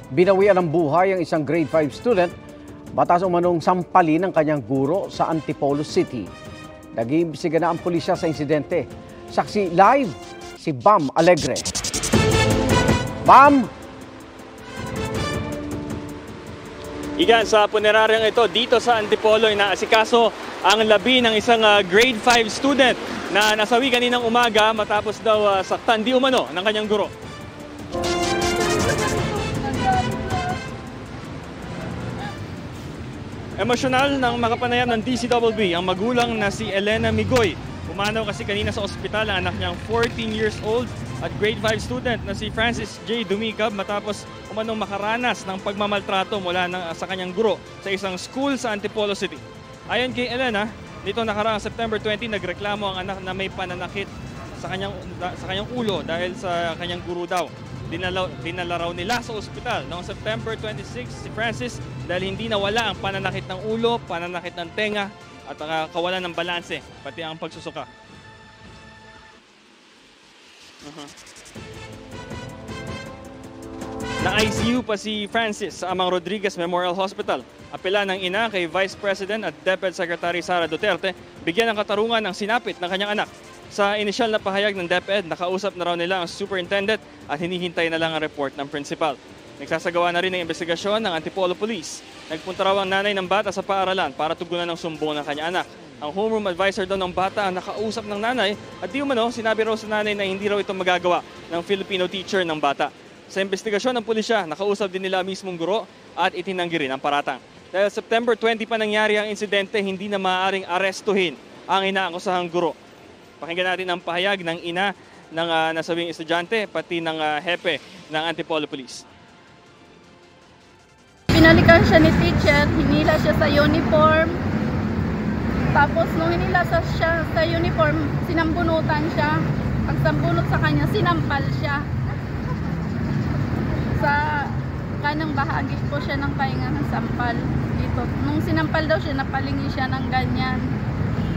Binawian ng buhay ang isang grade 5 student batas umanong sampalin ng kanyang guro sa Antipolo City. Nag-iimbestiga na ang pulisya sa insidente. Saksi live si Bam Alegre. Bam! Igan, sa puneraryang ito, dito sa Antipolo, inaasikaso ang labi ng isang grade 5 student na nasawi kaninang umaga matapos daw saktan di umano ng kanyang guro. Emosyonal ng makapanayam ng DCWB ang magulang na si Elena Migoy. Pumanaw kasi kanina sa ospital ang anak niyang 14 years old at grade 5 student na si Francis J. Dumicab matapos umanong makaranas ng pagmamaltrato mula sa kanyang guro sa isang school sa Antipolo City. Ayon kay Elena, nito nakaraang September 20, nagreklamo ang anak na may pananakit sa kanyang ulo dahil sa kanyang guro daw. Dinala raw nila sa ospital noong September 26 si Francis dahil hindi nawala ang pananakit ng ulo, pananakit ng tenga at kawalan ng balanse, pati ang pagsusuka. Na-ICU pa si Francis sa Amang Rodriguez Memorial Hospital. Apela ng ina kay Vice President at DepEd Secretary Sara Duterte bigyan ng katarungan ng sinapit ng kanyang anak. Sa inisyal na pahayag ng DepEd, nakausap na raw nila ang superintendent at hinihintay na lang ang report ng principal. Nagsasagawa na rin ng investigasyon ng Antipolo Police. Nagpunta raw ang nanay ng bata sa paaralan para tugunan ng sumbong ng kanyang anak. Ang homeroom advisor daw ng bata ang nakausap ng nanay at di umano sinabi raw sa nanay na hindi raw ito magagawa ng Filipino teacher ng bata. Sa investigasyon ng pulisya, nakausap din nila mismong guro at itinanggi rin ang paratang. Dahil September 20 pa nangyari ang insidente, hindi na maaaring arestuhin ang inaakusahang guro. Pakinggan natin ang pahayag ng ina ng nasabing estudyante pati ng hepe ng Antipolo Police. Pinalikan siya ni teacher, hinila siya sa uniform. Tapos nung hinila siya sa uniform, sinambunutan siya. Pag sambunot sa kanya, sinampal siya. Sa kanang bahagi po siya ng pahinga ng sampal dito. Nung sinampal daw siya, napalingi siya ng ganyan.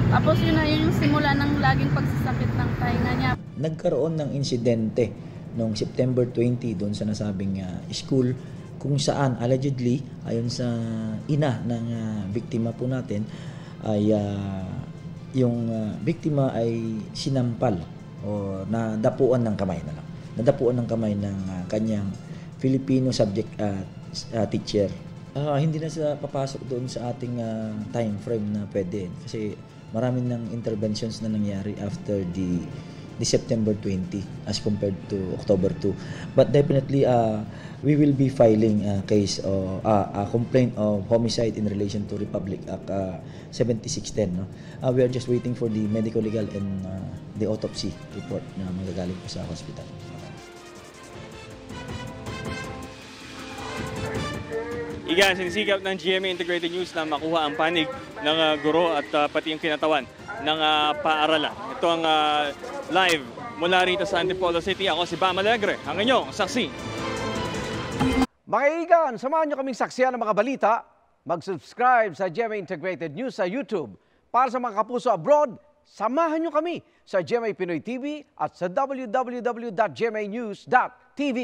Tapos yun yung simula ng laging pagsasakit ng tainga niya. Nagkaroon ng insidente noong September 20 doon sa nasabing school kung saan allegedly, ayon sa ina ng biktima po natin, ay yung biktima ay sinampal o nadapuan ng kamay na lang. Nadapuan ng kamay ng kanyang Filipino subject teacher. Hindi na sila papasok doon sa ating time frame na pwede kasi marami ng interventions na nangyari after the September 20 as compared to October 2. But definitely, we will be filing a case or a complaint of homicide in relation to Republic Act 7610. No? We are just waiting for the medical legal and the autopsy report na magagaling po sa hospital. Igan, sinisikap ng GMA Integrated News na makuha ang panig ng guro at pati yung kinatawan ng paaralan. Ito ang live mula rito sa Antipolo City. Ako si Bam Alegre, ang inyong saksi. Mga Igan, samahan nyo kaming saksiyan ng mga balita. Mag-subscribe sa GMA Integrated News sa YouTube. Para sa mga kapuso abroad, samahan nyo kami sa GMA Pinoy TV at sa www.gmanews.tv.